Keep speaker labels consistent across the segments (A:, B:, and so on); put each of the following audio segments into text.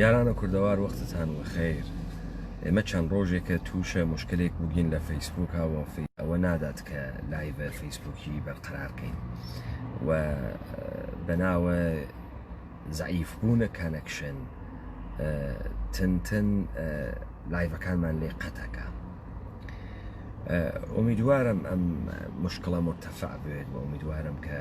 A: یارانە کوردەوار وەختتان وەخێر. ئێمە چەند ڕۆژێکە تووشە مشکلێک بووگین لە فەیسبووکەوە ئەوە نادات کە لایڤە فەیسبووکی بەرقەرارکەین و بەناوە زعیفبوونە کانەکشن تن لایڤەکانمان لێ قەتەکە. ئومیدوارم ئەم مشکڵە مرتەفع بێت و ئومیدوارم کە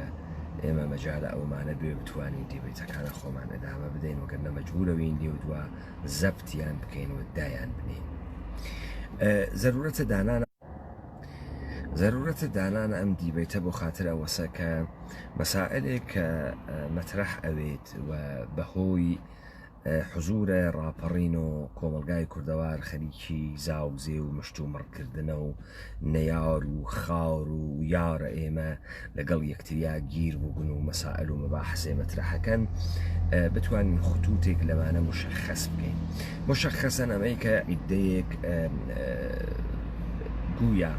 A: ئێمە مەجالە ئەومانە بێ بتوانین دیبێتەکانە خۆمان ئەدامە بدەین وەگەرنە مەجبورەوین دی و دووە زەبتیان بکەین و دایان بنین. ضرورەتە دانانە ئەم دیبێتە بۆ خاتر ئەوەسە کە مەسائلێک کە مەترەح ئەوێت و بەهۆی حزورە ڕاپەڕین و کۆمەلگای کوردەوار خەریکی زاوزێ و مشت و مڕکردنە و نەیار و خاور و یارە ئێمە لەگەڵ یەکتریا گیر بووبن و مەسائل و مەباحثێ مەترەحەکەن بتوانین خطوتێک لەمانە مشخص بکەین. مشخصەن ئەمەی کە عیدەیەک گویا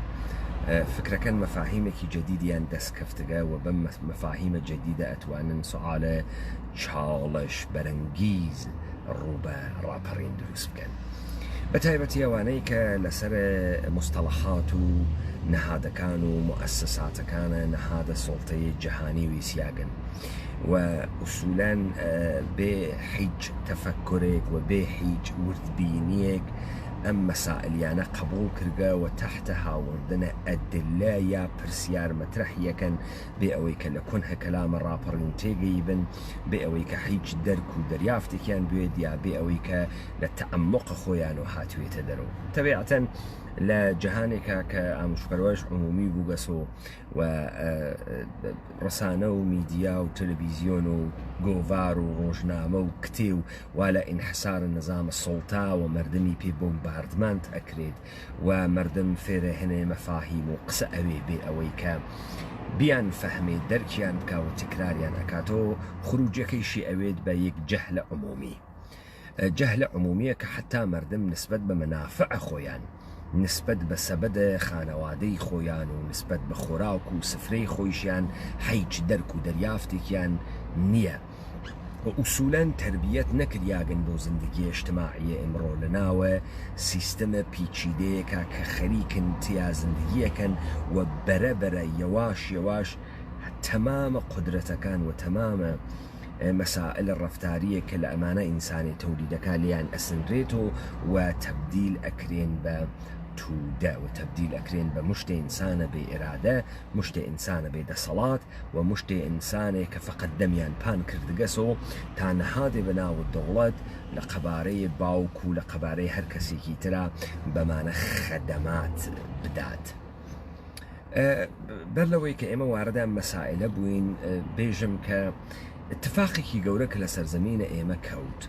A: فکرەکەن مەفاهیمێکی جدیدیان دەستکەفتگە و بەم مەفاهیمە جدیدە ئەتوانن سوالە چاڵش بەرەنگیز ڕووبە ڕاپەڕین دروست بکەن. بە تایبەتی ئەوانەی کە لەسەر مستەڵەحات و نەهادەکان و مؤسساتەکانە نەهادە سڵتەی جەهانی ویسیاگن و ئوسولاً بێ هیچ تەفەکرێک و بێ هیچ وردبینیەک ئەم مەسائلیانە قبول کردگە و تحتە هاوردنە ئەدلە یا پرسیار مەترەحیەکەن بێ ئەوەی کە لە کونهە کەلامە ڕاپەڕین تێگەی بن، بێ ئەوەی کە هیچ دەرک و دەریافتێکیان بێت یا بێ ئەوەی کە لە تەعەمق خۆیان و هاتوێتە دەرەوە. تەبیعەتەن لە جەهانێکە کە ئامۆژگەریەش عمومی بووگەسۆ و ڕسانە و میدیا و تەلەڤیزیۆن و گۆڤار و ڕۆژنامە و کتێ و وا لە ئینحسارە نەزامە سڵتا و مردمی پێ بۆمباردمانت ئەکرێت و مردم فێرە هەنێ مەفاهیم و قسە ئەوێ بێ ئەوەی کە بیان فەهمێ دەرکیان بکە و تکراریان ئەکاتەوە خروجەکەیشی ئەوێت بە یەک جەهلە عمومی. جەهلە عمومیە کە حتا مردم نسبەت بە مەنافع خۆیان، نسبەت بە سەبەدە خانەوادەی خۆیان و نسبەت بە خۆراک و سفرەی خۆیشیان هیچ دەرک و دەریافتێکیان نییە. ئوسولاً تربیەت نەکریاگەن بۆ زندگی اجتماعیە ئەمڕۆ لە ناوە سیستەمە پیچیدەیەکە کە خەریکن تیا زندگیەکەن و بەرەبەرە یەواش یەواش تەمامە قودرەتەکان و تەمامە مەسائل ڕەفتاریە کە لە ئەمانە ئینسانی تەولیدەکە لیان ئەسنرێت و تەبدیل ئەکرێن بە توودە و تەبدیل ئەکرێن بە مشتێ ئینسانە بێ ئێرادە، مشتێ ئینسانە بێ دەسەڵات و مشتێ ئینسانێک کە فقط دەمیان پان کردگەسەوە تا نەهادێ بەناو دەوڵەت لە قەبارەی باوک و لە قەبارەی هەر کەسێکی ترا بەمانە خەدەمات بدات. بەر لەوەی کە ئێمە واردە مەسائلە بووین بێژم کە اتفاقێکی گەورە کە لە سەرزەمینە ئێمە کەوت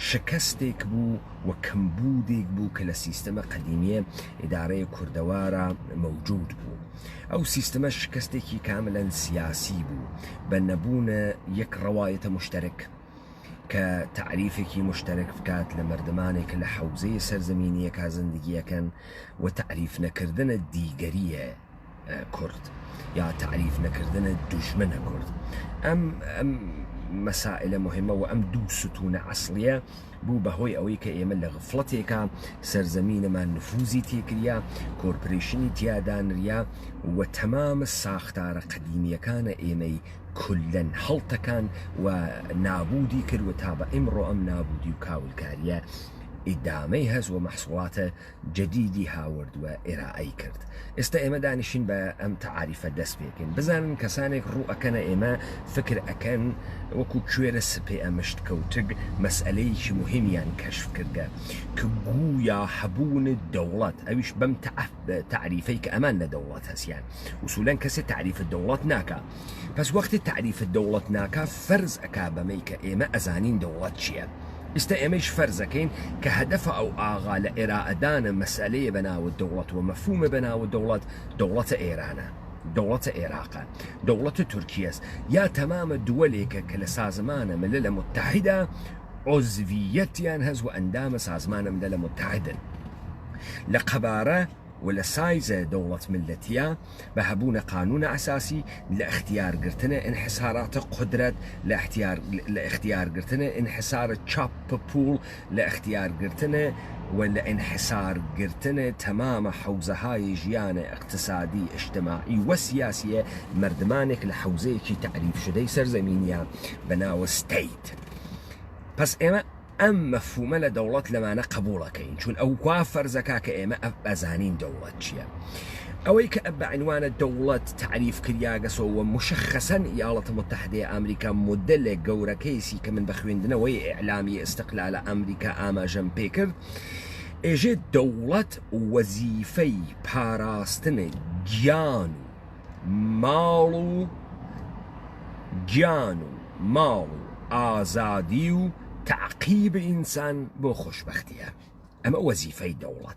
A: شکستێک بوو و کەمبودێک بوو کە لە سیستەمە قەدیمیە ئیدارەیە کوردەوارە مەوجود بوو. ئەو سیستەمە شکستێکی کاملەن سیاسی بوو بە نەبوونە یەک ڕەوایەتە مشتەرک کە تعریفێکی مشتەرک بکات لە مردمانێک لە حەوزەی سەرزەمینیەکە زندگیەکەن و تعریف نەکردنە دیگەریە کورد یا تعریف نەکردنە دوژمنە کورد. ئەم مەسائلە مهمە و ئەم دوو ستونە عەسڵیە بوو بەهۆی ئەوەی کە ئێمە لە غفڵەتێکە سەرزەمینەمان نفوزی تێکریا، کۆرپۆریشنی تیادانریا و تەمامە ساختارە قەدیمیەکانە ئێمەی کولەن هەڵتەکان و نابودی کرد و تا بە ئیمڕۆ ئەم نابودی و کاولکاریە ئیدامەی هەز و مەحسوڵاتە جدیدی هاورد و ئێرائەی کرد. ئێستا ئێمە دانیشین بە ئەم تەعاریفە دەست پێکەین، بزانن کەسانێک ڕوو ئەکەنە ئێمە فکر ئەکەن وەکو کوێرە سپێ ئەمشت کەوتگ مەسئلەیەکی مهمیان کەشف کردە کە گویا هەبوون دەوڵەت ئەویش بەم تعریفەی کە ئەمان لە دەوڵەت هەسیان وسولاً کەسێ تعریف دەوڵەت ناکە. پس وەختی تعریف دەوڵەت ناکە فەرز ئەکا بەمەی کە ئێمە ئەزانین دەوڵەت چییە. ئێستا ئێمەش فەرزەکەین کە هەدەفە ئەو ئاغا لە ئێرائەدانە مەسئلەیە بەناوە دەوڵەت و مەفهومە بەناوە دەوڵەت دەوڵەتە ئێرانە، دەوڵەتە عێراقە، دەوڵەتە تورکیەس یا تەمامە دووەلێکە کە لە سازمانە ملل متحیدە عضویەتیان هەز و ئەندامە سازمانە ملل متحیدن. لە قەبارە ولا سايزة دولة ملتية بهبون قانون أساسي لاختيار قرتنا انحسارات قدرت لاختيار قرتنا انحسار تشاب بول لاختيار قرتنا ولا انحسار قرتنا تمام حوزة هاي جيانة اقتصادي اجتماعي وسياسية مردمانك لحوزيكي تعريف شدي سرزمينيا بناو ستيت بس إما أم مفهومة لدولة لما قبولة كين شون أو كوافر زكاك إما أزانين دولة شيا أويك أب عنوان الدولة تعريف كرياغس هو مشخصا إيالات المتحدة أمريكا مدلة جورا كيسي كمن بخويندنا وي إعلامي استقلال أمريكا آما جن بيكر إجي دولة وظيفي باراستن مالو آزاديو تعقيب إنسان بو خوشبختية أما وظيفة دولة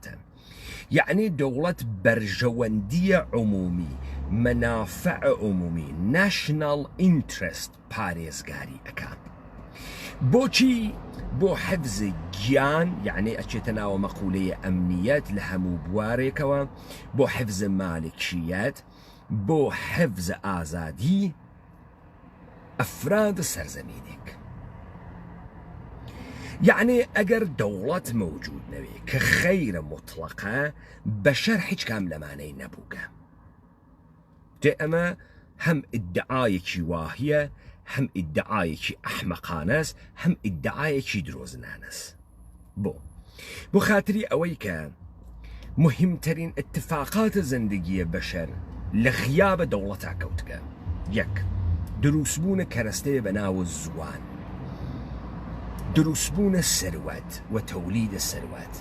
A: يعني دولة برجواندية عمومي منافع عمومي national interest باريزغاري أكا بوشي بو حفظ جيان يعني أشيتنا ومقولية أمنيات لهمو بواريكوا بو حفظ مالكشيات بو حفظ آزادي أفراد سرزمينك يعني أجر دولة موجود نبي كخير مطلقة بشر حج كاملة معنى نبوكا تأما هم ادعايك واهية هم ادعايك أحمقانس هم ادعايك دروزنانس بو خاطري أويكا مهمترين اتفاقات زندگي بشر لغياب دولة كوتكا يك دروسبون كرستي بناو الزوان دروسبون الثروات وتوليد الثروات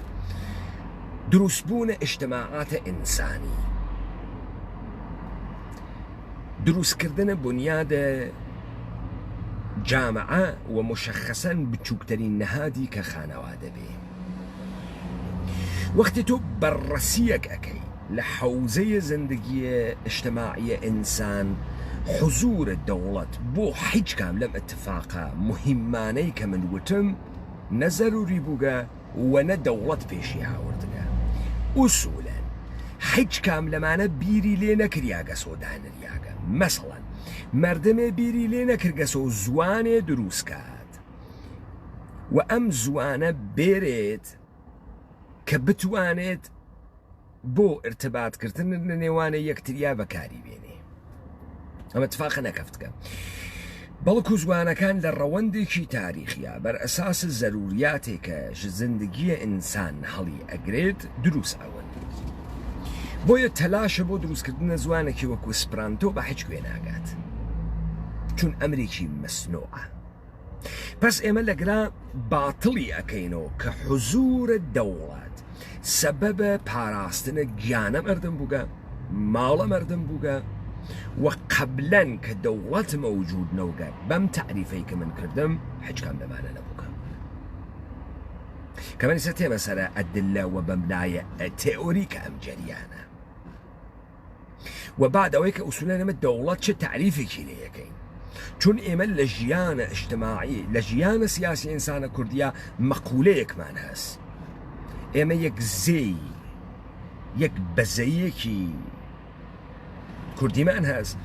A: دروسبون اجتماعات إنساني دروس كردن بنياد جامعة ومشخصا بتشوكترين نهادي كخانواد بي وقت تو برسيك أكي لحوزي زندگية اجتماعية إنسان حضور الدولة بو حج كاملم اتفاقا مهماني كمن وتم نزروا ريبوغا ونا دولة بيشي هاوردنا أصولا حج كاملمانا بيري لينا كرياغا سودان رياغا مثلا مردم بيري لينا كرغسو زواني دروس كات وأم زوانة بيريت كبتوانيت بو ارتباط كرتن نيواني يكتريا بكاري بيني أما اتفاقا نكفتك بلكو زوانا كان للرونديكي تاريخيا بر أساس الضرورياتك زندگي إنسان هلي أجريد دروس أول بويا تلاشة بو دروس كردن زوانكي وكو سبرانتو بحج كويناغات چون أمريكي مسنوعة بس إما لقرا باطلي أكينو كحضور الدولات سبب باراستن جانا مردم بوغا مالا مردم بوغا وقبلا كدولة موجود نوغا بم تعريفي كمن كردم حج كامل معنا نبوغا كمان ستي مسألة أدلة وبمناية تيوريك أم جريانا وبعد أويك أصولنا من الدولة شو تعريفي كيلي يكين چون إيما لجيانة اجتماعية لجيانة سياسي إنسانة كردية مقولة كمان هاس إيما يك زي يك بزيكي كردي مان هاس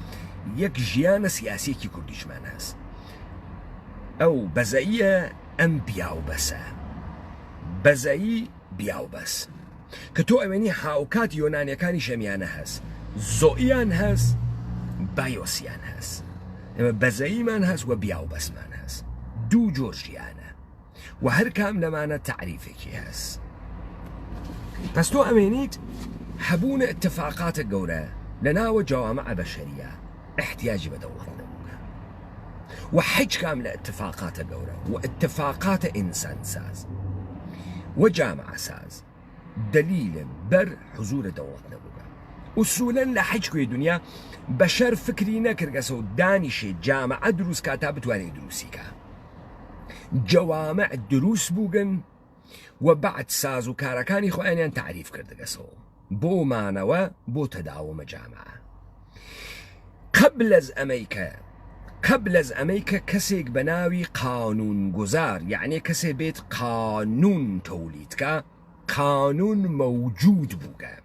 A: يك جيانة سياسية كي كرديش مان هاس أو بزية أم بياو بسا بزيي بياو بس كتو أمني حاوكات يونانيا كاني شميانة هاس زوئيان هاس بايوسيان هاس اما بزيي مان هاس وبياو بس مان هاس دو جورجيانا وهر كامل مانا تعريفك هاس بس تو أمينيت حبون اتفاقات الجورة لنا وجوامع بشرية احتياج بدولتنا وحج كاملة اتفاقات الجورة واتفاقات إنسان ساز وجامعة ساز دليل بر حضور دولتنا بوغا أصولا لحج كوي دنيا بشر فكري نكرقسو دانش جامعة دروس كاتابت واني دروسيكا جوامع دروس بوغن وبعد سازو كاركاني خوانيان تعريف كردقسو بو مانوا بو تداوم جامعة قبل از أمريكا كسيك بناوي قانون گذار يعني كسي بيت قانون توليد كا قانون موجود بوغا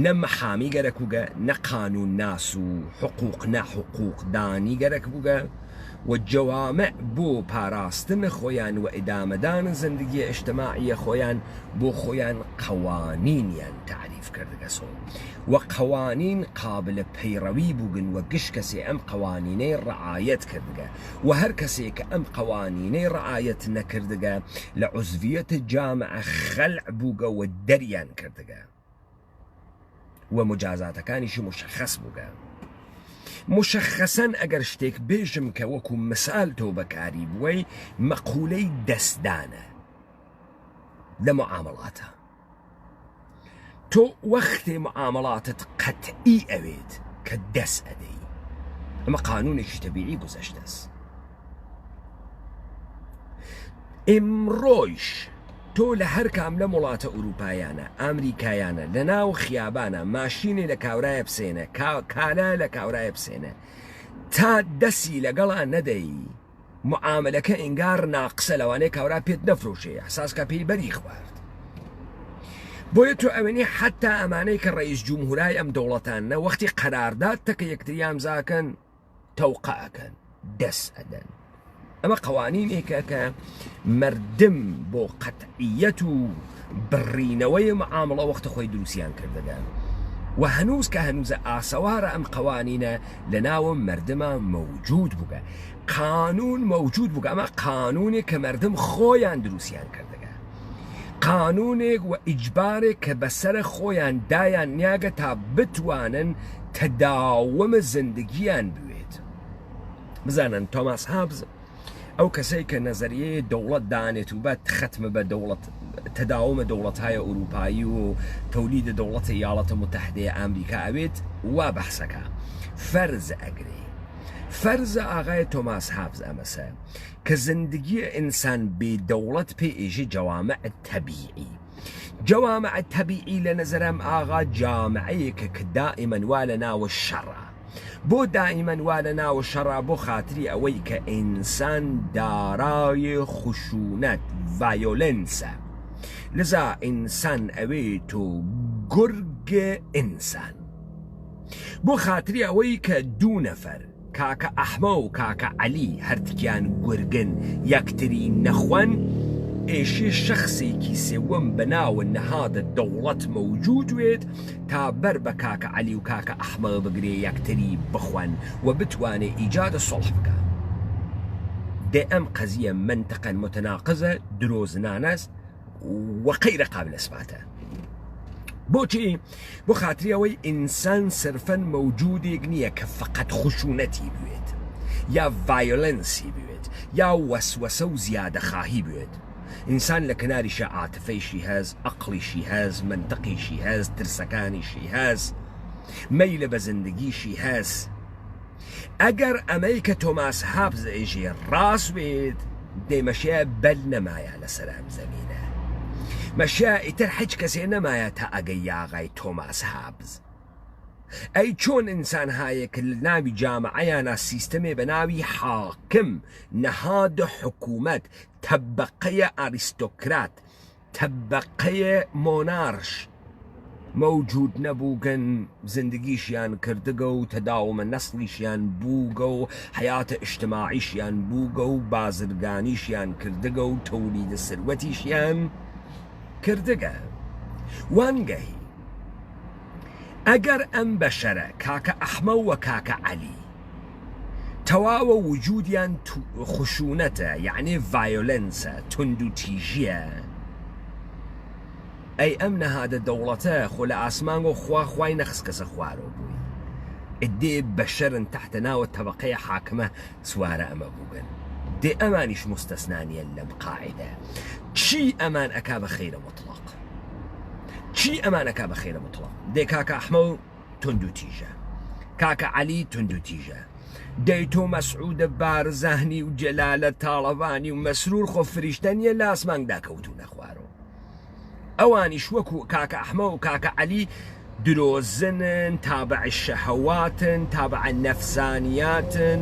A: نەم حامی گەرەک بووگە نە قانون ناس و حقوق نە حقوق دانی گەرەک بووگە و جەوامع بۆ پاراستن خۆیان و ئیدامەدان زندگی ئیجتماعیە خۆیان بۆ خۆیان قەوانینیان تعریف کردگەسۆ و قەوانین قابل پەیڕەوی بووگن و گشت کەسێ ئەم قەوانینەی ڕعایەت کردگە و هەر کەسێک کە ئەم قەوانینەی ڕعایەت نەکردگە لە عوزڤیەتە جامعە خەلع بووگە و دەریان کردگە و مجازاتەکانیشی مشخص بووگە. مشخصەن ئەگەر شتێک بێژم کە وەکو مثال تۆ بەکاری بووی مەقولەی دەستدانە لە معاملاتە. تۆ وەختێ معاملاتت قەتعی ئەوێت کە دەست ئەدەی، ئەمە قانونێکی تەبیعی گوزەشتەس. ئێمڕۆیش تۆ لە هەر کام لە وڵاتە ئوروپایانە ئەمریکایانە لە ناو خیابانە ماشینی لە کاورایە بسێنە کالا لە کاورایە بسێنە تا دەسی لەگەڵا نەدەی معاملەکە ئینگار ناقسە لەوانەیە کاورا پێت نەفرۆشێ حساسکە پێی بەری خوارد. بۆیە تۆ ئەوێنی حتا ئەمانەی کە ڕئیس جومهورای ئەم دەوڵەتانە وەختی قەرارداد تەکە یەکتریان زاکەن تەوقەکەن دەست ئەدەن. ئەمە قەوانینێکە کە مردم بۆ قەتعیەت و بڕینەوەی معامڵە وەختە خۆی دروستیان کردەگەن و هەنووز کە هەنووزە ئاسەوارە ئەم قەوانینە لە ناوە مردمە مەوجود بووگە. قانون مەوجود بووگە، ئەمە قانونێک کە مردم خۆیان دروستیان کردەگە، قانونێک و ئیجبارێک کە بەسەر خۆیان دایان نیاگە تا بتوانن تەداوم زندگیان بوێت. بزانن تۆماس هابز ئەو کەسەی کە نەزەریەیە دەوڵەت دانێت و بەد ختمە بە دەوڵەت تەداومە دەوڵەت‌هایە ئوروپایی و تەولیدە دەوڵەتە یاڵەتە متحدەیە ئەمریکا ئەوێت وا بەحسەکە فەرز ئەگرێ. فەرزە ئاغای تۆماس هابز ئەمەسە کە زندگی ئینسان بێ دەوڵەت پێ ئێژی جەوامع تەبیعی. جەوامع تەبیعی لە نەزەرم ئاغا جامعەیەکە کە دائیمەن وا لە ناوە شەڕە. بۆ دائیمەن وا لە ناوە شەڕا بۆ خاتری ئەوەی کە ئینسان دارای خشونەت ڤایۆلەنسە، لذا ئینسان ئەوێت و گورگە ئینسان. بۆ خاتری ئەوەی کە دوو نەفەر کاکە ئەحمە و کاکە عەلی هەرتکیان گورگن یەکتری نەخوەن، ئێشێ شەخصێکی سێوەم بەناوە نەهادە دەوڵەت مەوجود وێت تا بەر بە کاکە عەلی و کاکە ئەحمە بگرێ یەکتری بخوەن و بتوانێ ئیجادە سڵح بکە. دێ ئەم قەزیە منتەقەن متەناقزە، درۆزنانەست و غەیرە قابل ئیسباتە. بۆچی؟ بۆ خاتری ئەوەی ئینسان سرفەن مەوجودێک نییە کە فقط خشونەتی بوێت یا ڤایۆلەنسی بوێت یا وەسوەسە و زیادەخواهی بوێت. ئینسان لە کناریشە عاتفەیشی هەز، ئەقلیشی هەز، منتەقیشی هەز، ترسەکانیشی هەز، مەیلە بە زندگیشی هەز. ئەگەر ئەمەی کە تۆماس هابز ئێژێ ڕاست بێت دێمەشەیە بەل نەمایە لەسەر ئەم زەمینە، مەشە ئیتر هیچ کەسێ نەمایە تا ئەگەی یاغای تۆماس هابز. ئەی چۆن ئینسان هایەک لە ناوی جامعەیانە سیستەمێ بە ناوی حاکم، نەهادە حکوومەت، تەبەقەیە ئاریستۆکرات، تەبەقەیە مۆنارش مەوجود نەبووگەن، زندگیشیان کردگە و تەداومە نەسڵیشیان بووگە و حیاتە ئیجتماعیشیان بووگە و بازرگانیشیان کردگە و تەولیدە سروەتیشیان کردگە. وانگەهی ئەگەر ئەم بەشەرە کاکە ئەحمە و کاکە عەلی تەواوە وجودیان خشونەتە، یعنی ڤایۆلەنسە، تند و تیژیە، ئەی ئەم نەهادە دەوڵەتە خۆ لە ئاسمان و خوای نەخستکەسە خوارەوە بووی. ئێدێ بەشەرن تەحتە ناوە تەبەقەیە حاکمە سوارە ئەمە بووگەن. دێ ئەمانیش مستەسنانیە لەم قاعدە. چی ئەمان ئەکا بە خەیرە مطلق؟ چی ئەمان ئەکا بە خەیرە مطلق؟ دێ کاکە ئەحمە و تند و تیژە، کاکە عەلی تند و تیژە، دەی تۆ مەسعودە بارزانی و جەلالە تاڵەبانی و مەسرور خۆ فریشتە نیە لە ئاسماندا کەوتوونە خوارەوە. ئەوانیش وەکو کاکە ئەحمە و کاکە عەلی درۆزنن، تابع شەهەواتن، تابع نەفسانیاتن،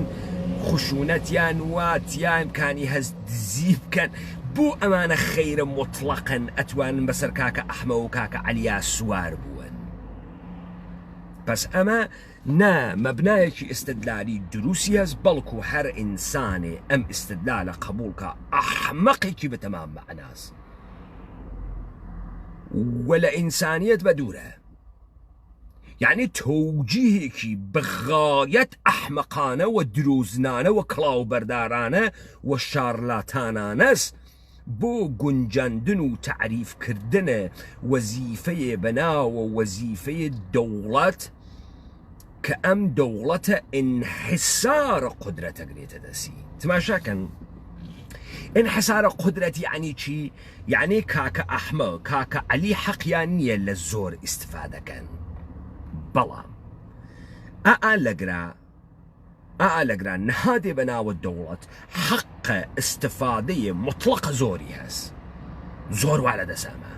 A: خشونەتیان واتیان ئیمکانی هەست دزی بکەن. بۆ ئەمانە خەیرە مطلقن ئەتوانن بەسەر کاکە ئەحمە و کاکە عەلیە سوار بوون. بەس ئەمە نا مەبنایەکی ئستدلالی دروستی هەست بەڵکو هەر ئینسانێ ئەم ئستدلالە قبولکە ئەحمەقێکی بەتەمام مەعناس ولا ئینسانیەت بە دوورە يعني توجيهكي بغاية أحمقانة ودروزنانة وكلاوبردارانة وشارلاتانانس بو گونجاندن و تعريف كردن وظيفة بنا ووظيفة دولت كأم دولة انحسار قدرة قريت دسي تماشا كان انحسار قدرة يعني چي؟ يعني كاكا أحمق كاكا علي حقيانية للزور استفادة كان بەڵام ئالەگرا نهادێ بەناوە دەوڵەت حەقە ئستفادەیە مطلقە زۆری هەست زۆر وا لە دەسامە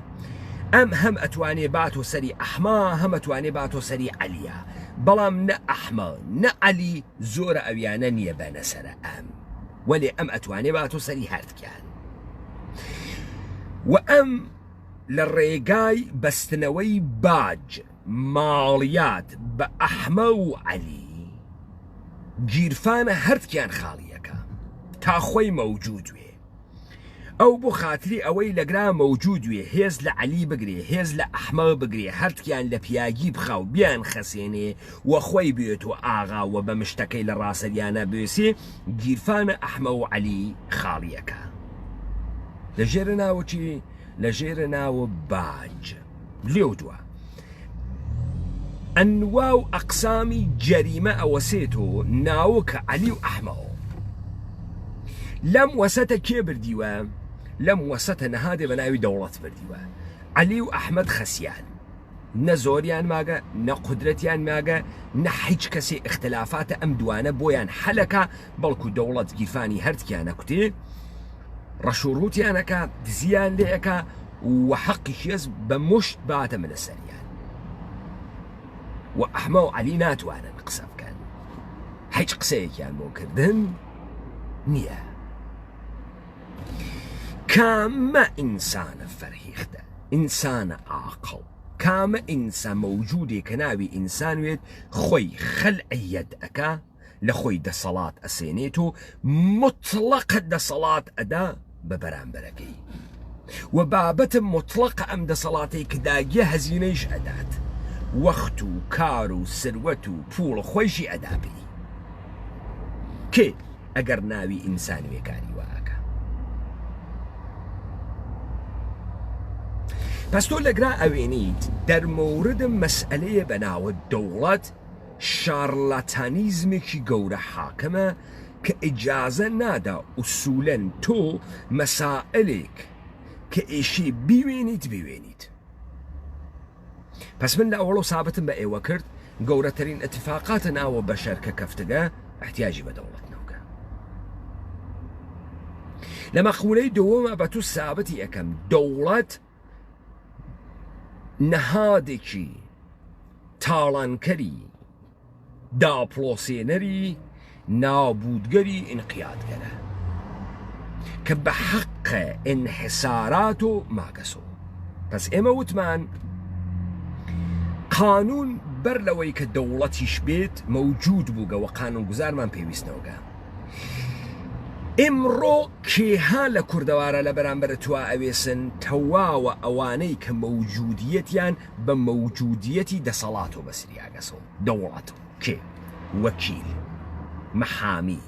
A: ئەم هەم ئەتوانێ باتۆ سەری ئەحما هەم ئەتوانێ باتۆ سەری عەلیە بەڵام نە ئەحما نە عەلی زۆرە ئەویانە نییە بەنە سەرە ئەم وەلێ ئەم ئەتوانێ باتۆ سەری هەردکیان و ئەم لە ڕێگای بەستنەوەی باج ماڵیات بە ئەحمە و عەلی گیرفانە هەردکیان خاڵیەکە تا خۆی مەوجود وێ ئەو بۆ خاتری ئەوەی لەگرا مەوجود وێ هێز لە عەلی بگرێ هێز لە ئەحمە بگرێ هەردکیان لە پیاگی بخاو بیان خەسێنێ و خۆی بێت و ئاغا و بە مشتەکەی لە ڕاستەریانە بێسێ گیرفانە ئەحمە و عەلی خاڵیەکە لەژێرە ناوەچی لەژێرە ناوە باج لێو دووە ئەنوا و ئەقسامی جەریمە ئەوەسێتۆ ناوکە عەلی و ئەحمەوە لەم وەسەتە کێ بردیوە لەم وەسەتە نەهادێ بە ناوی دەوڵەت بردیوە عەلی و ئەحمەد خەسیان نە زۆریان ماگە نە قودرەتیان ماگە نە هیچ کەسێ اختلافاتە ئەم دوانە بۆیان حەلەکە بەڵکو دەوڵەت گیرفانی هەردکیانە کوتێ ڕەشوڕوتیانەکە دزیان لێەکە و حەقیشیەز بە مشت باتە منە سەریان و ئەحمە و عەلی ناتوانن قسە بکەن هیچ قسەیەکیان بۆ کردن نییە کامە ئینسانە فەرهیختە ئینسانە عاقڵ کامە ئینسان مەوجودێ کە ناوی ئینسانوێت خۆی خەلعیەت ئەکا لە خۆی دەسەڵات ئەسێنێت و مطلقە دەسەڵات ئەدا بە بەرامبەرەکەی و بابەتە مطلقە ئەم دەسەڵاتەی کە داگیە هەزینەیش ئەدات وەخت و کار و سروەت و پوڵ خۆشی ئەدابی کێ ئەگەر ناوی ئینسان وێکاری واکە پس تۆ لەگرا ئەوێنیت دەرمەوردم مەسئلەیە بەناوە دەوڵەت شارلاتانیزمێکی گەورە حاکەمە کە ئیجازە نادا ئوسوولەن تۆ مەسائلێک کە ئێشێ بیوێنیت بوێنیت پس من لە ئەوڵە سابتم بە ئێوە کرد گەورەترین ئەتفاقاتە ناوە بەشەر کە کەفتگە احتیاجی بە دەوڵەت نەوکە لە مەقولەی دووەمە بە تو سابتی ئەەکەم دەوڵەت نەهادێکی تاڵانکەری داپڵۆسێنەری نابودگەری ئینقیادگەرە کە بە حەقە ئینحسارات و ماگەسۆ پس ئێمە وتمان قانون بەر لەوەی کە دەوڵەتیش بێت مەوجود بووگەوە قانون گوزارمان پێویستنەوەگە ئێمڕۆ کێها لە کوردەوارە لە بەرامبەر توا ئەوێسن تەواوە ئەوانەی کە مەوجودیەتیان بە مەوجودیەتی دەسەڵات و بەسریاگەسۆ دەوڵەت کێ وەکیل مەحامی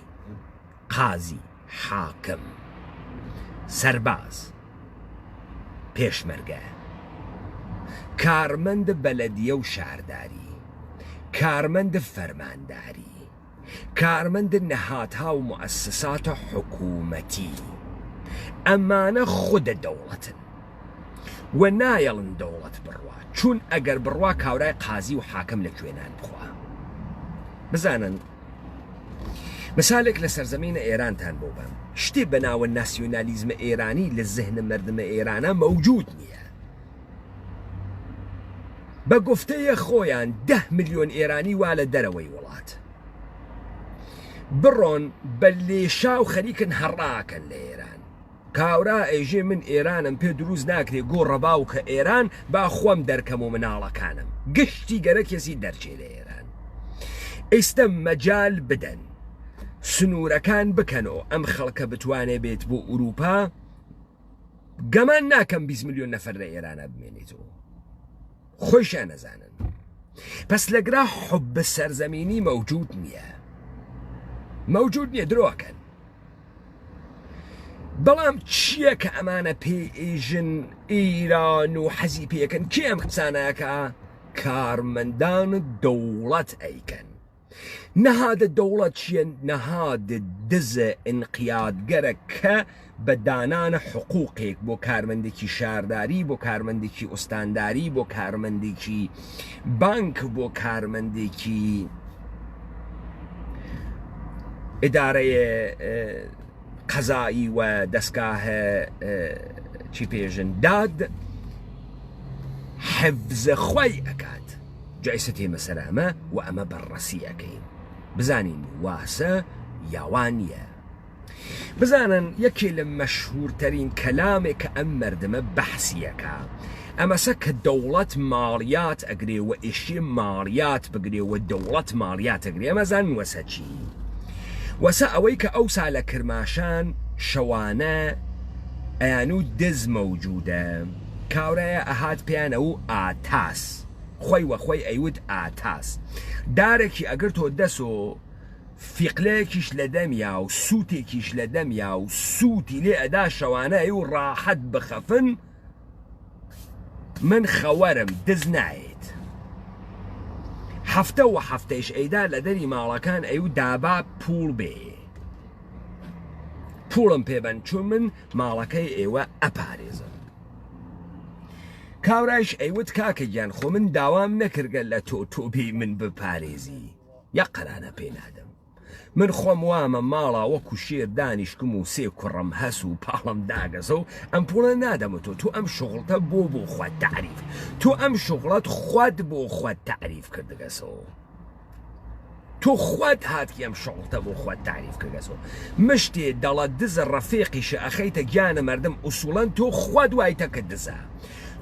A: قازی حاکم سەرباز پێشمەرگە کارمەند بەلەدیە و شارداری کارمەند فەرمانداری کارمەند نەهاتها و مؤسساتە حکوومەتی ئەمانە خودە دەوڵەتن و نایەڵن دەوڵەت بڕوا چون ئەگەر بڕوا کاورای قازی و حاکم لە کوێنان بخوا بزانن مثالێک لە سەرزەمینە ئێرانتان بۆ بم شتێ بەناوە ناسیۆنالیزمە ئێرانی لە زەهنە مردمە ئێرانە مەوجود نییە بە گفتەیە خۆیان 10 ملیۆن ئێرانی وا لە دەرەوەی وڵات بڕۆن بە لێشا و خەریکن هەڕاکەن لە ئێران کاورا ئەیژێ من ئێرانم پێ دروست ناکرێ گۆڕەباو کە ئێران با خۆم دەرکەم و مناڵەکانم گشتی گەرە کەسی دەرچێ لە ئێران ئێستا مەجال بدەن سنوورەکان بکەنەوە ئەم خەڵکە بتوانێ بێت بۆ ئوروپا گەمان ناکەم 20 ملیۆن نەفەر لە ئێرانە بمێنێتەوە خۆیشیان نەزانن پس لەگرا حب سەرزەمینی مەوجود نییە درۆکەن بەڵام چییە کە ئەمانە پێ ئێژن ئیران و حەزی پێکەن کێ ئەم قسانەکە کارمەندان دەوڵەت ئەیکەن نەهادە دەوڵەت چیە نەهادە دزە ئینقیادگەرە کە بە دانانە حقوقێک بۆ کارمەندێکی شارداری بۆ کارمەندێکی ئوستانداری بۆ کارمەندێکی بانک بۆ کارمەندێکی ئیدارەیە قەزایی و دەستگاهە چی پێژن داد حفزە خۆی ئەکات جایسە تێمەسەرامە و ئەمە بەڕەسی ئەەکەین بزانین واسە یاوانە بزانن یەکێ لە مەشهورترین کەلامێک کە ئەم مەردمە بەحسیەکە ئەمەسە کە دەوڵەت ماڵیات ئەگرێ و ئێشێ ماڵیات بگرێ و دەوڵەت ماڵیات ئەگرێ ئەمەزان وەسە چی وەسە ئەوەی کە ئەوسا لە کرماشان شەوانە ئەیان و دز مەوجودە کاورایە ئەهات پێیانە و ئاتاس خۆی وەخۆی ئەیوت ئاتاس دارێکی ئەگەر تۆ دەسۆ فیقلەیەکیش لە دەمیا و سووتێکیش لە دەمیا و سووتی لێ ئەدا شەوانە و ڕاحەت بخەفن من خەوەرم دز نایێت هەفتە و هەفتەیش ئەیدا لە دەری ماڵەکان ئەی و دابا پوڵ بێ پوڵم پێبەن چون من ماڵەکەی ئێوە ئەپارێزم کاورایش ئەیوت کاکە گیان خۆ من داوام نەکردگە لە تۆبی من بپارێزی یە قەرانە پێ نادەم من خۆم وامە ماڵا وەکو شێر دانیشکم و سێ کوڕم هەس و پاڵم داگەزە و ئەم پوڵە نادەمەوە تۆ ئەم شغڵتە بۆ خۆت تعریف تۆ ئەم شغڵەت خۆت بۆ خۆت تعریف کردگەسەوە تۆ خۆت هاتی ئەم شغڵتە بۆ خۆت تعریف کردگەسەوە مشتێ دەڵە دزە ڕەفێقیشە ئەخەیتە گیانە مەردم ئوسوڵەن تۆ خۆت وایتە کە دزە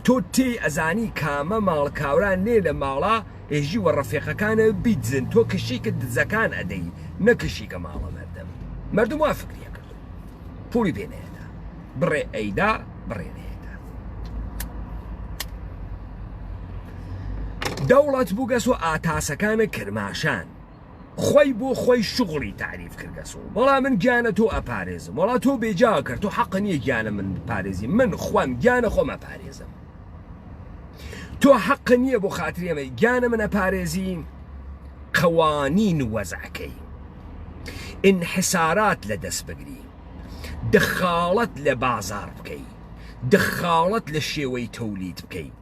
A: تۆ تێ ئەزانی کامە ماڵکاوران لێ لە ماڵا ئێژی وە ڕەفێقەکانە بیدزن تۆ کشیکە دزەکان ئەدەی نەکشیکە ماڵە مەردم وا فکریە کردو پوڵی پێنێدا بڕێ ئەیدا بڕێنێدا دەوڵەت بووگەسۆ ئاتاسەکانە کرماشان خۆی بۆ خۆی شغڵی تعریف کردگەسەوە بەڵام من گیانە تۆ ئەپارێزم وڵا تۆ بێجا کرد تۆ حەق نییە گیانە من پارێزی من خۆم گیانە خۆم ئەپارێزم تۆ حەق نییە بۆ خاتری ئەمە گیانە من ئەپارێزی قەوانین وەزعەکەی انحسارات لەدەست بگری دخالت لە بازار بکەی دخالت لە شێوەی تەولید بکەی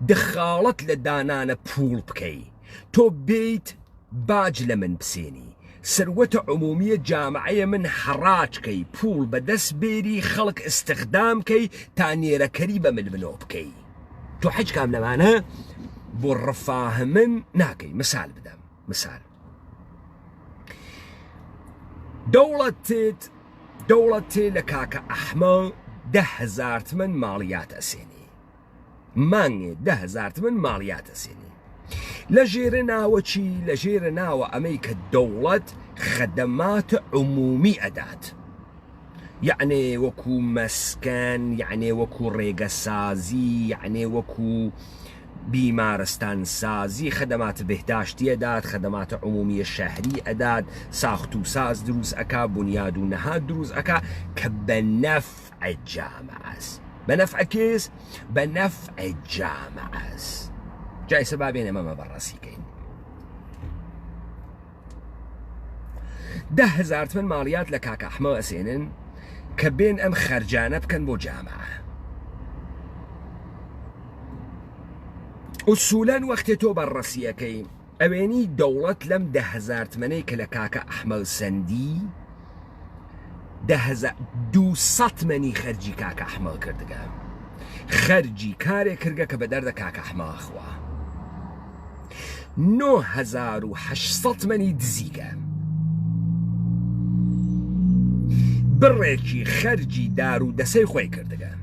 A: دخالت لە دانانە پوڵ بکەی تۆ بیت باج لە من بسێنی سروەتە عمومیە جامعەیە من حڕاجکەی پوڵ بەدەست بێری خەڵک استخدامکەی تا نێرەکەری بە ململۆ بکەی تۆ حەج کام لەمانە بۆ ڕفاهمن ناکەی مثال بدەم مثال دەوڵەت تێ لە کاکە ئەحمە 10,000 تمەن ماڵیات ئەسێنی مانگێ 10,000 تمەن ماڵیات ئەسێنی لە ژێرە ناوە چی لە ژێرە ناوە ئەمەی کە دەوڵەت خەدەماتە عمومی ئەدات یعنی وەکو مەسکەن یعنی وەکو ڕێگەسازی یعنی وەکو بیمارستان سازی خدمات بهداشتی ئەدات خدمات عمومی شەهری ئەدات ساخت و ساز دروست ئەکا بنیاد و نەهاد دروست ئەکا کە بە نەفع جامعە است بە نەفع کێس بە نەفع جامعە است جای سەبا بێنێ مەمە بەڕاستیکەین 10,000 تمەن ماڵیات لە کاکە ئەحمە ئەسێنن کە بێن ئەم خەرجانە بکەن بۆ جامعە ئوسوولەن وەختێ تۆ بەڕەسیەکەی ئەوێنی دەوڵەت لەم 10,000 تمەنەی کە لە کاکە ئەحمە سەندی 200 تمەنی خەرجی کاکە ئەحمە کردگە خەرجی کارێک کردگە کە بە دەردە کاکە ئەحمە خوا 9,800 تمەنی دزیگە بڕێکی خەرجی دار و دەسەی خۆی کردگەن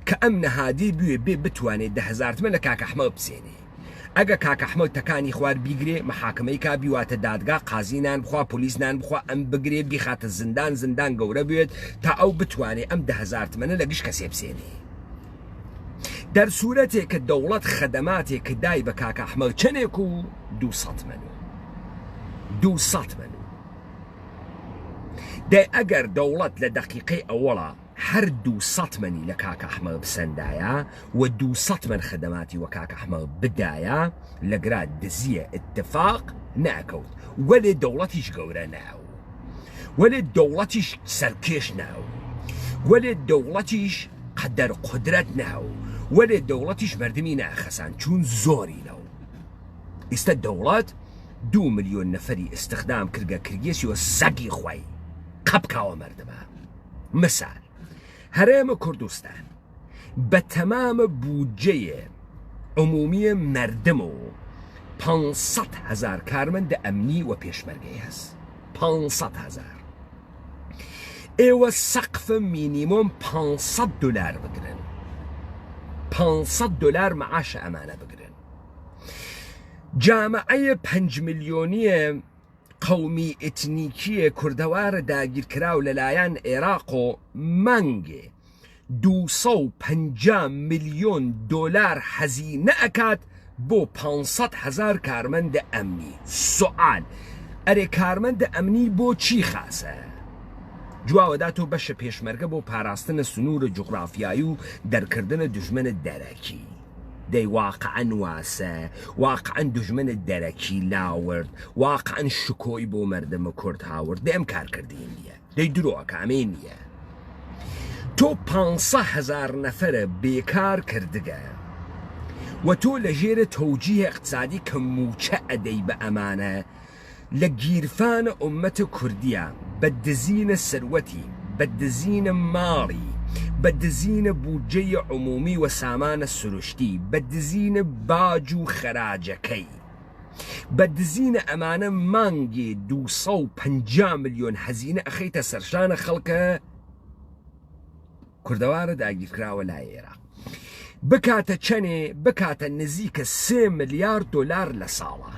A: کە ئەم نەهادی بوێ بێ بتوانێت 10,000 تمە لە کاک ئەحمەد بسێنێ ئەگە کاک ئەحمەد تەکانی خوار بیگرێ مەحاکمەی کا بیواتە دادگا قازینان بخوا پۆلیسنان بخوا ئەم بگرێ بیخاتە زندان گەورە بێت تا ئەو بتوانێت ئەم 10,000 تمەنە لە گشت کەسێ بسێنێ دەرسوورەتێک کە دەوڵەت خەدەماتێک کە دای بە کاک ئەحمەد چەندێک و 200 مەن 200 مەن دەی ئەگەر دەوڵەت لە دەقیقەی ئەوەڵە هەر 200 مەنی لە کاک ئەحمەد بسەندایە و 200 مەن خەدەماتی وە کاک ئەحمەد بدایە لەگرا دزیە اتفاق ناکەوت وەلێ دەوڵەتیش گەورە ناو وەلێ دەوڵەتیش سەرکێش ناو وەلێ دەوڵەتیش قەدەر قودرەت ناو وەلێ دەوڵەتیش مردمی ناخەسان چون زۆری نەو ئێستا دەوڵەت 2 ملیۆن نەفەری استخدام کردگە کردگێسی و سەگی خۆی قەبکاوە مردمە مثال هەرێمە کوردستان بە تەمامە بودجەیە عمومی مردم و 500,000 کارمەندە ئەمنی و پێشمەرگەی هەست 500,000 ئێوە سەقفە مینیمۆم 500 دلار بگرن 500 دلار معاشە ئەمانە بگرن جامعەیە 5 ملیۆنیە قومی ئتنیکیە کوردەوارە داگیرکراو لەلایەن عێراق و مانگێ 250 ملیۆن دلار حەزینە ئەکات بۆ 500,000 کارمەندە ئەمنی سوال ئەرێ کارمەندە ئەمنی بۆ چی خاسە جواوەداتۆ بەشە پێشمەرگە بۆ پاراستنە سنوورە جوغرافیایی و دەرکردنە دژمنە دەرەکی دەی واقعەن واسە واقعەن دژمنە دەرەکی لاورد واقعەن شکۆی بۆ مردمە کورد هاورد دەم کارکردی نییە دەی درۆ کامێ نییە تۆ 500,000 نەفەرە بێکار کردگە و تۆ لە ژێرە تەوجیه اقتصادی کە موچە ئەدەی بە ئەمانە لە گیرفانە ئومەتە کوردیە بە دزینە سەروەتی بە دزینە ماڵی بە دزینە بودجەی عمومی و سامانە سروشتی بە دزینە باج و خەراجەکەی بە دزینە ئەمانە مانگێ 250 ملیۆن هەزینە ئەخەیتە سەرشانە خەڵکە کوردەوارە داگیرکراوە لای ئێرە بکاتە چەنێ بکاتە نزیکە 3 ملیارد دلار لە ساڵە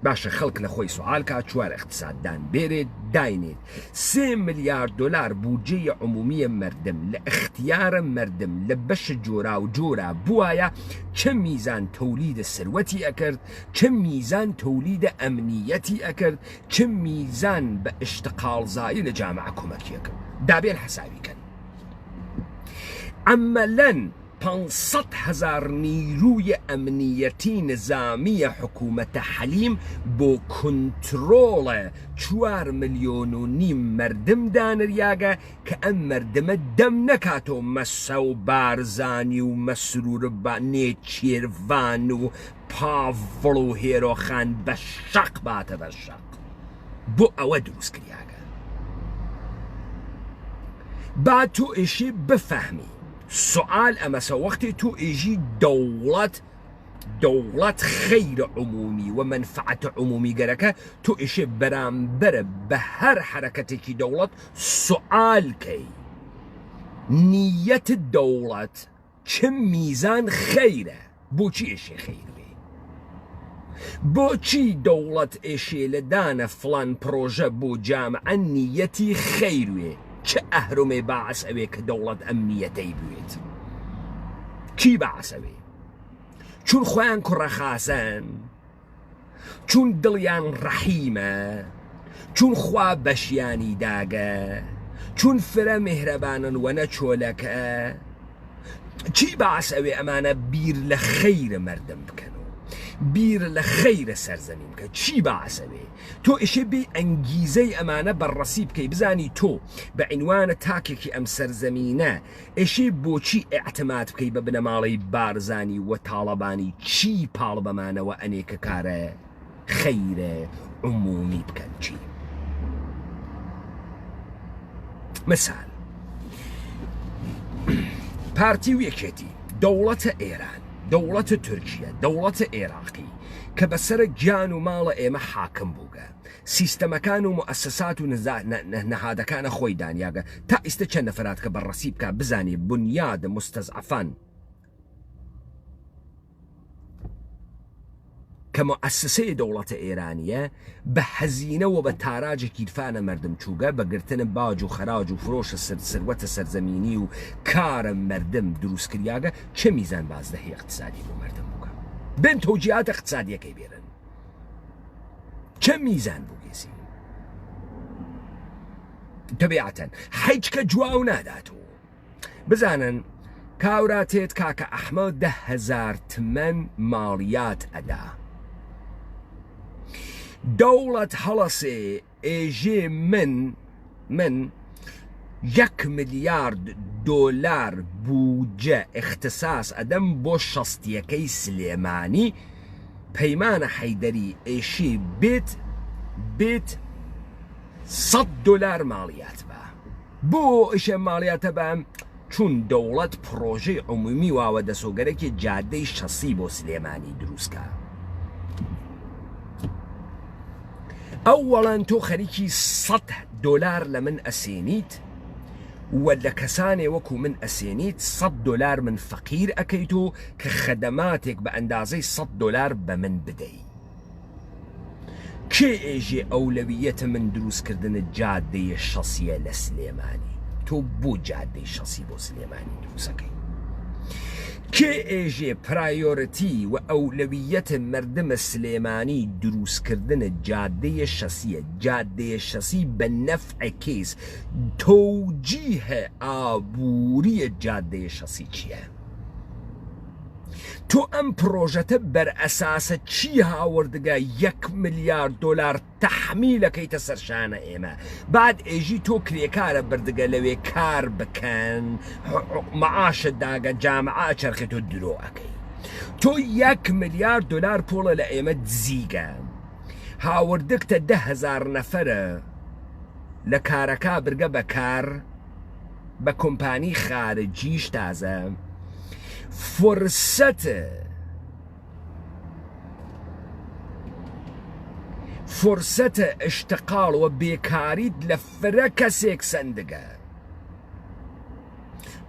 A: باشە خەڵک لە خۆی سوال کا چوار اقتصاددان بێرێت داینێت 3 ملیارد دلار بودجەی عمومی مردم لە اختیارە مردم لە بەش جۆرا و جۆرا بوایە چە میزان تەولیدە سەروەتی ئەکرد چە میزان تەولیدە ئەمنیەتی ئەکرد چە میزان بە ئشتقاڵزایی لە جامعە کۆمەکیە کرد دابێن حەسابیکەن ئەمەلەن 500,000 نیروی ئەمنیەتی نظامیە حکوومەتە حەلیم بۆ کۆنترۆڵە 4 ملیۆن و نیم مردم دانریاگە کە ئەم مردمە دەم نەکاتۆ مەسە و بارزانی و مەسرور بە نێچێروان و پاڤڵ و هێرۆخان بە شەق باتە بە شەق بۆ ئەوە دروست کریاگە با تۆ ئێشێ بفەهمی سوال ئەمەسە وەختی تۆ ئێژی دەوڵەت خەیرە عمومی و منفعەتە عمومی گەرەکە تۆ ئێشێ بەرامبەرە بە هەر حرەکەتێکی دەوڵەت سوالکەی نیەت دەوڵەت چ میزان خەیرە بۆچی ئێشێ خەیروێ بۆچی دەوڵەت ئێشێ لە دانە فڵان پرۆژە بۆ جامعە نیەتی خەیروێ چه ئەهرمێ باعث ئەوێ کە دەوڵەت ئەمنیەتەی بوێت کی باعث ئەوێ چون خۆیان کوڕەخاسەن چون دڵیان ڕەحیمە چون خوا بەشیانی داگە چون فرە میهرەبانن و نە چۆلەکە چی باعث ئەوێ ئەمانە بیر لە خەیرە مردم بکەن بیر لە خەیرە سەرزەمین بکە چی باسەوێ تۆ ئێشێ بێ ئەنگیزەی ئەمانە بەڕەسی بکەی بزانی تۆ بە عنوانە تاکێکی ئەم سەرزەمینە ئێشێ بۆچی ئێعتماد بکەی بە بنەماڵی بارزانی و تاڵەبانی چی پاڵ بەمانەوە ئەنێکە کارە خەیرە عمومی بکەن چی مثال پارتی و یەکێتی دەوڵەتە ئێران دەوڵەتە تورکیە دەوڵەتە عێراقی کە بەسەر گیان و ماڵە ئێمە حاکم بووگە سیستەمەکان و مؤسسات و نەهادەکانە خۆی دانیاگە تا ئیستا چەند نەفرات کە بەڕەسی بکە بزانێ بنیاد مستەزعەفان کە مؤسسەی دەوڵەتە ئێرانیە بە حەزینە و بە تاراجێکی گیرفانە مردم چووگە بەگرتن باج و خەراج و فرۆشە سروەتە سەرزەمینی و کارە مردم دروستکریاگە چه میزان بازدەهی اقتصادی بۆ مردم بووکە بن تۆجیهات اقتصادیەکەی بێرن چه میزان بووگێسی تەبیعەتەن هیچ کە جواو ناداتەوە بزانن کاوراتێت کاکە ئەحمەد 10,000 تمەن ماڵیات ئەدا دەوڵەت هەڵەسێ ئێژێ من 1 ملیارد دۆلار بوجە اختصاص ئەدەم بۆ شەستیەکەی سلێمانی پەیمانە حەیدەری ئێشی بێت 100 دۆلار ماڵیات بۆ ئیشە ماڵیاتە بەم چون دەوڵەت پرۆژەی عمومی واوە دەسۆگەرێکی جادەی شەسی بۆ سلێمانی دروستکە ئەوەڵەن تۆ خەریکی 100 دۆلار لە من ئەسێنیت و لە کەسانێ وەکو من ئەسێنیت 100 دۆلار من فەقیر ئەەکەیت و کە خەدەماتێک بە ئەندازەی 100 دۆلار بە من بدەیت کێ ئێژێ ئەولەویەتە من دروستکردنە جادەیە شەسیە لە سلێمانی تۆ بۆ جادەی شەسی بۆ سلێمانی دروستەکەی کێ ئێژێ پرایۆرەتی و ئەولەویەتە مردمە سلێمانی دروستکردنە جادەیە شەسیە جادەیە شەسی بە نەفعە کێس تۆجیهە ئابووریە جادەیە شەسی چییە تۆ ئەم پرۆژەتە بەرئەساسە چی هاوردگە 1 ملیارد دۆلار تەحمیلەکەیتە سەرشانە ئێمە بعد ئێژی تۆ کرێکارە بردگە لەوێ کار بکەن مەعاشت داگە جامعە چەرخێت و درۆ ئەەکەی تۆ 1 ملیارد دۆلار پۆڵە لە ئێمە دزیگە هاوردگتە 10,000 نەفەرە لە کارەکە برگە بە کار بە کۆمپانی خارجیش تازە فرسەتە اشتقال و بێکاریت لە فرە کەسێک سندگە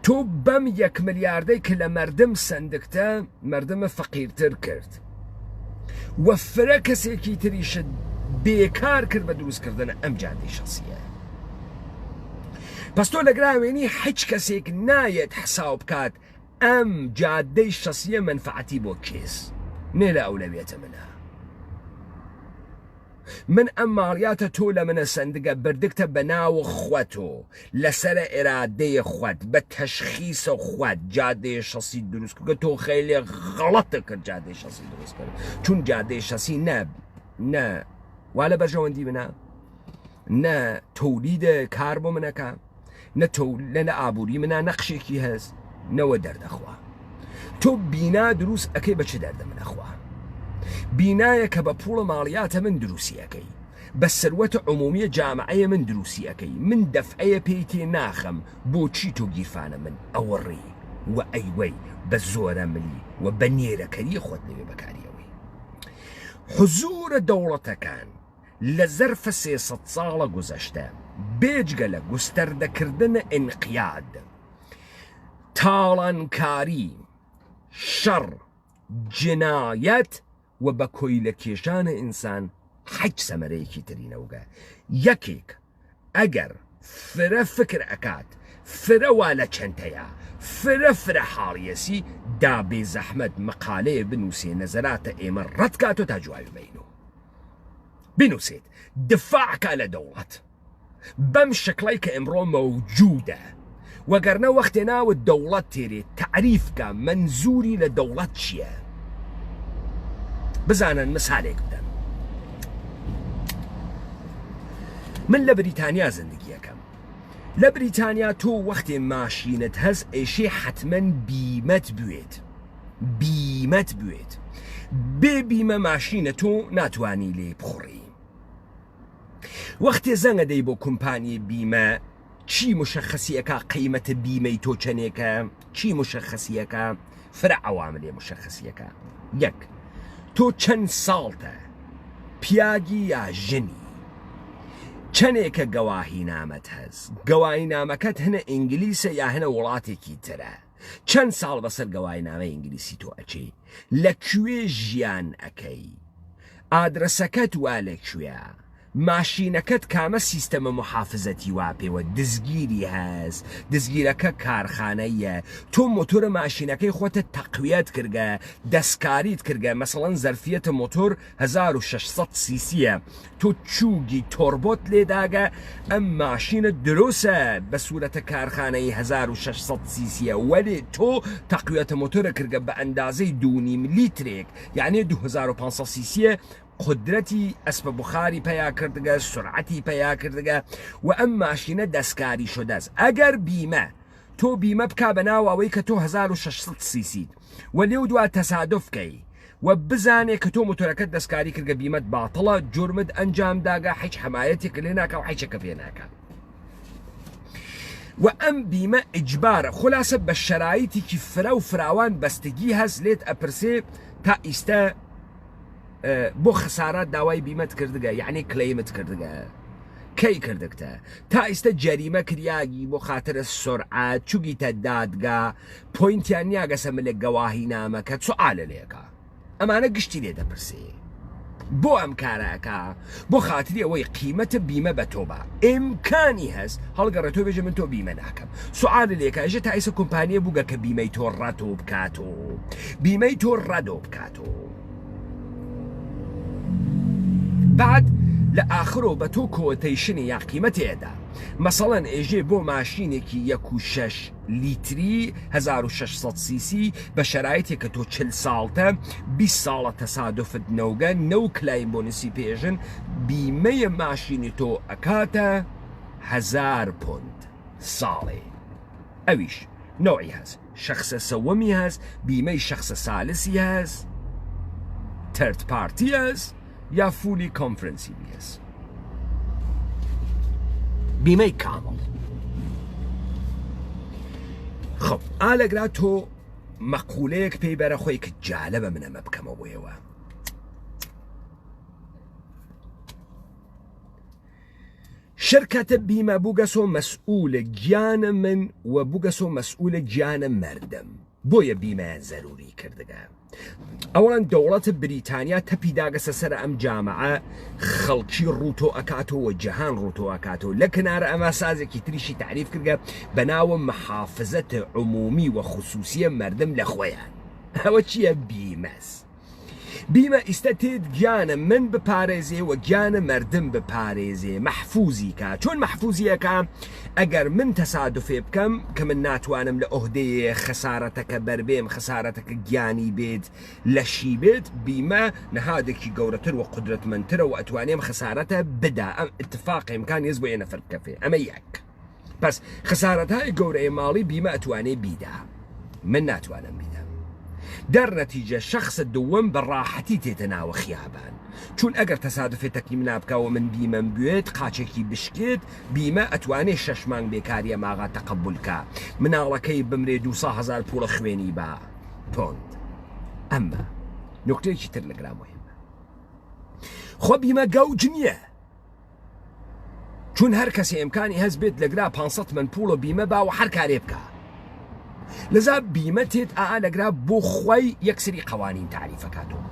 A: تۆ بەم 1 ملیاردەی کە لە مردم سندگتە مردمە فەقیرتر کرد و فرە کەسێکی تریشت بێکار کرد بە دروستکردنە ئەم جادەی شەسیە پس تۆ لەگراوێنی هیچ کەسێک نایەت حساب بکات ئەم جادەی شەسیە منفعەتی بۆ کێس نێ لە ئەولەویەتە منە من ئەم ماڵیاتە تۆ لە منە سندگە بردگتە بە ناو خوەتۆ لەسرە ئێرادەیە خوەت بە تەشخیصە خوەت جادەیە شەسی دروست کرد تۆ خەیلێ غەڵەتە کرد جادەی شەسی دروست کرد چون جادەی شەسی نە وا لە بەرژەوەندی منە نە تۆلیدە کار بۆ منەکە لە ئابووری منە نەقشێکی هەست نەوە دەردەخوا تۆ بینا دروست ئەەکەی بە چ دەردە منەخوا بینایە کە بە پوڵە ماڵیاتە من دروستیەکەی بە سەروەتە عمومیە جامعەیە من دروستیەکەی من دەفعەیە پێی تێ ناخەم بۆچی تۆ گیرفانە من ئەوەڕێ و ئەیوەی بە زۆرە ملی و بە نێرەکەری خۆت لەوێ بەکاریەوەی حزورە دەوڵەتەکان لە زەرفە 300 ساڵە گوزەشتە بێجگە لە گوستەردەکردنە ئینقیاد تاڵانکاری شەڕ جنایەت و بە کۆی لە کێشانە ئینسان هیچ سەمەرەیەکی ترینەوگە یەکێک ئەگەر فرە فکر ئەکات فرە وا لە چەندەیە فرە حاڵیەسی دا بێ زەحمەت مەقالەیە بنووسێ نەزەراتە ئێمە ڕەتکاتۆ تا جوای بینەوە بنووسێت دفاعکە لە دەوڵەت بەم شکڵی کە ئەمڕۆ مەوجودە وەگەرنە وەختێ ناوت دەوڵەت تێرێت تعریفکە منزوری لە دەوڵەت چییە بزانن مثالێک بدەن من لە بریتانیا زندگیەکەم لە بریتانیا تۆ وەختێ ماشینت هەست ئێشێ حتمەن بیمەت بوێت بێ بیمە ماشینە تۆ ناتوانی لێ بخۆڕی وەختێ زەنگە دەی بۆ کۆمپانی بیمە چی مشخصیەکە قیمەتە بیمەی تۆ چەنێکە چی مشخصیەکە فرە عواملێ مشخصیەکە یەک تۆ چەند ساڵتە پیاگی یا ژنی چەندێکە گەواهی نامەت هەست گەواهی نامەکەت هەنە ئینگلیسە یا هەنە وڵاتێکی ترە چەند ساڵ بەسەر گەواهی نامە ئینگلیسی تۆ ئەچی لەکوێ ژیان ئەەکەی ئادرسەکەت وا لەکوێە ماشینەکەت کامە سیستەمە محافزەتی وا پێوە دزگیری هەست دزگیرەکە کارخانەیە تۆ مۆتۆرە ماشینەکەی خۆتە تەقویەت کردگە دەستکاریت کردگە مەسەڵەن زەرفیەتە مۆتۆر 1600 سیسیە تۆ چووگی تۆربۆت لێداگە ئەم ماشینە دروسە بە سوورەتە کارخانەی 1600 سیسیە وەلێ تۆ تەقویەتە مۆتۆرە کردگە بە ئەندازەی 2.5 لیترێک یعنی 2500 سیسیە قدرەتی ئەسپە بخاری پیا کردگە سرعەتی پیا کردگە و ئەم ماشینە دەستکاری شدەست ئەگەر بیمە تۆ بیمە بک بە ناوەوەی کە تۆ 1600 سیسیت و لێو دوا تەسادفکەی و بزانێ کە تۆ مۆتۆرەکەت دەستکاری کردگە بیمەت باتڵە جرمت ئەنجام داگە هیچ حمایەتێک لێ ناکە و هیچەکە پێ ناکە و ئەم بیمە ئیجبارە خلاصە بە شەرایطێکی فرە و فراوان بەستگی هەست لێت ئەپرسێ تا ئیستا بۆ خسارات داوای بیمەت کردگە یعنی کلەیمت کردگە کەی کردکتە تا ئیستا جەریمە کریاگی بۆ خاترە سرعات چوگیتە دادگا پۆینتیان نیاگەسەمە لە گەواهی نامەکە سوالە لێکە ئەمانە گشتی لێ دەپرسێ بۆ ئەم کارەکە بۆ خاتری ئەوەی قیمەتە بیمە بە تۆبە ئیمکانی هەست هەڵگەڕێ تۆ بێژە من تۆ بیمە ناکەم سوالە لێکە ئەژە تا ئیسە کۆمپانیە بووگە کە بیمەی تۆ ڕەتۆ بکاتۆ بیمەی تۆ ڕەدۆ بکاتۆ بعد لە ئاخرۆ بە تۆ کۆتەیشنی یا قیمەتێدا مەسەڵەن ئێژێ بۆ ماشینێکی 1.6 لیتری 1600 سیسی بە شەرایطێک کە تۆ 40 ساڵتە 20 ساڵە تەسادفت نەوگە نەو کلایم بۆنسی پێژن بیمەیە ماشینی تۆ ئەکاتە 1000 پوند ساڵێ ئەویش نوعی هەست شخصە سەوەمی هەست بیمەی شخصە سالسی هەست ترد پارتی هەست یا فولی کۆنفرەنسی هەست بیمەی کامڵ خب ئالەگرا تۆ مەقولەیەک پێی بەرە خۆی کە جالە بە منەمە بکەمەوەیەوە شرکەتە بیمە بووگەسۆ مەسئولە گیانە من و بووگەسۆ مەسئولە گیانە مەردم بۆیە بیمەیان زەروری کردگە ئەوەن دەوڵەتە بریتانیا تەپی داگەسە سەر ئەم جامعە خەڵکی ڕوتۆ ئەکاتەوە جەهان ڕوتۆ ئەکاتەوە لە کنارە ئەمە سازێکی تریشی تعریف کردگە بەناوە محافزەتە عمومی و خصوصیە مەردم لە خۆیان ئەوە چییە بیمەس بیمە ئیستا تێت گیانە من بپارێزێ و گیانە مردم بپارێزێ محفوظی کە چۆن محفوظیەکە ئەگەر من تەسادفێ بکەم کە من ناتوانم لە ئۆهدەیە خەسارەتەکە بەربێم خەسارەتەکە گیانی بێت لەشی بێت بیمە نەهادێکی گەورەتر و قدرەتمەندترە و ئەتوانێم خەسارەتە بدا ئەم اتفاق ئیمکان هێز بۆ یە نەفەر بکەفێ ئەمە یەک پس خەسارەتهای گەورەی ماڵی بیمە ئەتوانێ بیدا من ناتوانم بیدا دەرنەتیجە شخصە دووەم بە ڕاحەتی تێتە ناوە خیابان چون ئەگەر تەسادفێتەکی منابکەوە من بیمەم بوێت قاچێکی بشکێت بیمە ئەتوانێ 6 مانگ بێکاریە ماغا تەقبولکە مناڵەکەی بمرێ 200,000 پوڵە خوێنی بە پۆند ئەمە نکتەیەکی تر لەگرام مهمە خۆ بیمە گەوج نییە چون هەر کەسێ ئیمکانی هەست بێت لەگرا 500 من پوڵە بیمە باوە هەر کارێ بکە لەذا بیمە تێت لەگرا بۆ خۆی یەکسری قوانین تعریفەکاتەوە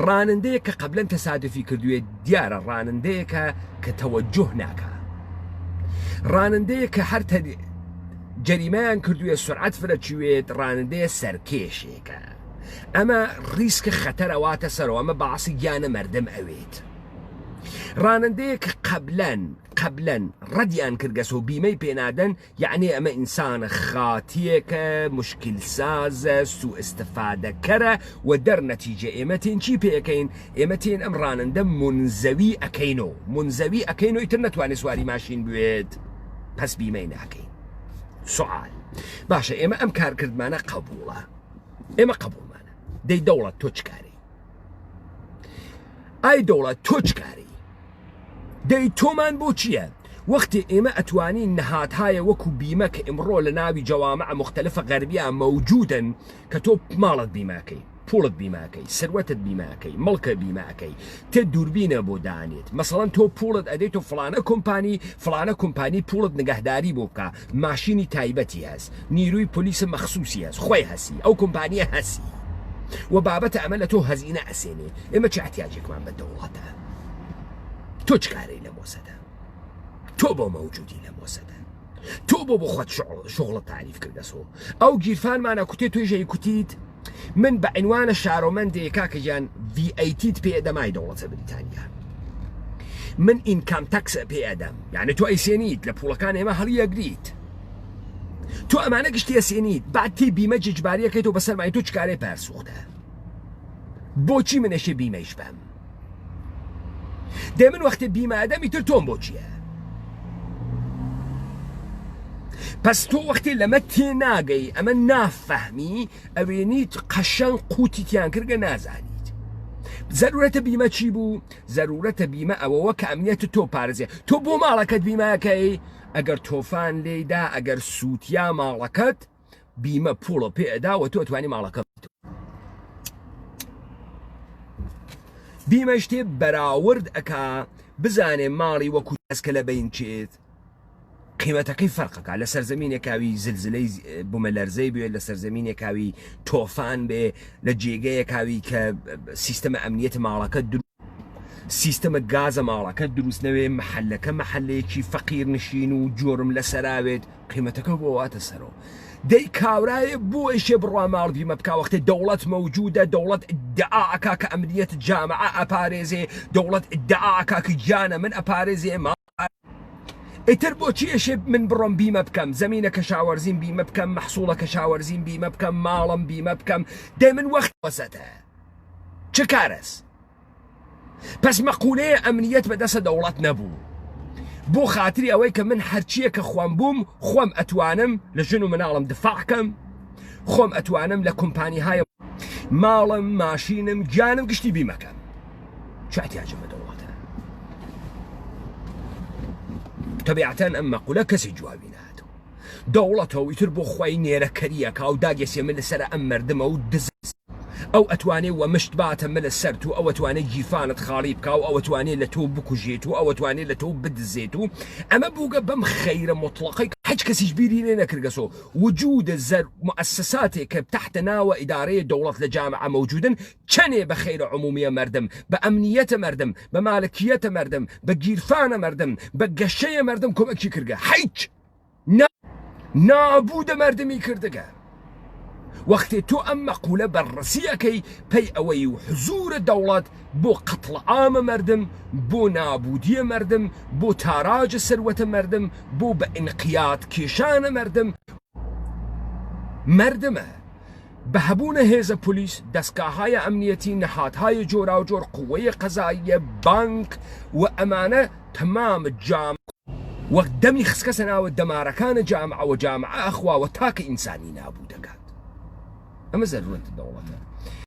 A: ڕانندەیە کە قەبلەن تەسادفی کردوێت دیارە ڕانندەیەکە کە تەوەجۆه ناکە ڕانندەیە کە هەر جەریمەیان کردووە سرعەت فرەچوێت ڕانندەیە سەرکێشێکە ئەمە ریسکە خەتەرەواتە سەرەوە ئەمە باسی گیانە مەردم ئەوێت ڕانندەیە کە قەبلەن ڕەدیان کردگەس و بیمەی پێنادەن یعنی ئەمە ئینسانە خاتیەکە مشکل سازە سوء استفادەکەرە و دەرنەتیجە ئێمە تێن چی پێەکەین ئێمە تێن ئەم ڕانندە منزەوی ئەکەینەوە ئیتر نەتوانێت سواری ماشین بوێت پس بیمەی ناکەین سوال باشە ئێمە ئەم کارکردمانە قبوڵە ئێمە قبوڵمانە دەی دەوڵەت تۆ چکاری ئای دەوڵەت تۆ چکاری دەی تۆمان بۆ چییە؟ وەختی ئێمە ئەتوانین نەهاتهایە وەکو بیمە کە ئمڕۆ لە ناوی جەوامع مختلفە غەربیە مەوجودن کە تۆ ماڵت بیماکەی پوڵت بیماکەی سروەتت بیماکەی مڵکە بیماکەی تێ دووربینە بۆ دانێت مەسەڵەن تۆ پوڵت ئەدەیت و فلانە کۆمپانی پوڵت نگەهداری بۆ بکە ماشینی تایبەتی هەست نیروی پۆلیسە مەخسوسی هەست خۆی هەسی ئەو کۆمپانیە هەسی و بابەتە ئەمە لە تۆ هەزینە ئەسێنێ ئێمە چ احتیاجێکمان بە دەوڵەتە تۆ چ کارەی لە مۆسەدە تۆ بۆ مەوجودی لە مۆسەدە تۆ بۆ خۆت شغڵت تعریف کردەسۆ ئەو گیرفانمانە کوتێ توێژەی کوتیت من بە عنوانە شارۆمەندێ کاکەجان VATت پێ ئەدەمای دەوڵەتە بریتانیا من ئینکام تەکسە پێ ئەدەم یعنی تۆ ئەیسێنیت لە پوڵەکان ئێمە هەڵیەگریت تۆ ئەمانە گشتی ئەسێنیت بعد تی بیمە ججباریەکەیت و بەسەرمای تۆ چکارێ پەرسوختە بۆچی منەشێ بیمەیش بەم دێ من وەختێ بیمە ئەدەمی تر تۆم بۆ چییە پس تۆ وەختێ لەمە تێ ناگەی ئەمە نافەهمی ئەوێنیت قەشەنگ قوتیتیان کردگە نازانیت زەرورەتە بیمە چی بوو زەرورەتە بیمە ئەوەوە کە ئەمنیەت تۆ پارێزێ تۆ بۆ ماڵەکەت بیمەکەی ئەگەر تۆفان لێیدا ئەگەر سووتیا ماڵەکەت بیمە پوڵە پێ ئەداوە تۆ توانی ماڵەکە بیمە شتێ بەراورد ئەکا بزانێ ماڵی وەکو دەستکە لە بین چێت قیمەتەکەی فەرقەکە لە سەرزەمینێکاوی زلزلەی بوومەلەرزەی بێت لە سەرزەمینێکاوی تۆفان بێ لە جێگەیەکاوی کە سیستەمە ئەمنیەت ماڵەکە سیستەمە گازە ماڵەکە دروستنەوێ محەلەکە محەلەیەکی فەقیر نشین و جۆرم لە سەراوێت قیمەتەکە بۆ واتە سەرەوە دەی کاورایە بۆ ئەیشێ بڕوا ماڵ بیمە بکە وەختێ دەوڵەت مەوجودە دەوڵەت ئیدعاکا کە ئەمنیەت جامعە ئەپارێزێ دەوڵەت ئیدعاکا کە گیانە من ئەپارێزێ ئیتر بۆچی ئەشێ من بڕۆم بیمە بکەم زەمینە کەشاوەرزیم بیمە بکەم مەحسوڵە کەشاوەرزیم بیمە بکەم ماڵم بیمە بکەم دەی من وەخت وەسەتە چ کارەس پس مەقولەیە ئەمنیەت بەدەستە دەوڵەت نەبوو بۆ خاتری ئەوەی کە من هەرچیە کە خۆم بووم خۆم ئەتوانم لە ژن و مناڵم دفاعکەم خۆم ئەتوانم لە کۆمپانیهای ماڵم ماشینم گیانم گشتی بیمەکەم چ احتیاجم بە دەوڵەتە تەبیعەتەن ئەم مەقولە کەسی جوابی نهاتەوە دەوڵەتەوە ئیتر بۆ خۆی نێرەکەریەکە و داگەسێ من لەسەر ئەم مەردمە و دز ئەو ئەتوانێ وە مشت باتە مە لە سەرت و ئەو ئەتوانێت گیرفانت خاڵی بکە و ئەو ئەتوانێت لە تۆ بکوژێت و ئەو ئەتوانێت لە تۆ بدزێت و ئەمە بووگە بەم خەیرە مطلقی هیچ کەسیش بیری لێ نەکردگەسۆ وجودە زەر مؤسساتێک کە تحت ناوە ئیدارەیە دەوڵەت لە جامعە مەوجودن چەنێ بە خەیرە عمومیە مردم بە ئەمنیەتە مردم بە مالکیەتە مردم بە گیرفانە مردم بە گەشەیە مردم کۆمەکی کردگە هیچ نابوودە مردمی کردگە وەختێ تۆ ئەم مەقولە بەڕسیەکەی پێی ئەوەی و حزورە دەوڵەت بۆ قەتڵ عامە مردم بۆ نابودیە مردم بۆ تاراجە سەروەتە مردم بۆ بە ئینقیاد کێشانە مردمە بە هەبوونە هێزە پۆلیس دەستگاهای ئەمنیەتی نەهاتهای جۆرا و جۆر قووەیە قەزاییە بانک و ئەمانە تەمام جامعە وەک دەمی خسکەسە ناوە دەمارەکانە جامعە و جامعە ئەخواوە تاکە ئینسانی نابوو دەکات ئەمە زەرورەتە دەوڵەتە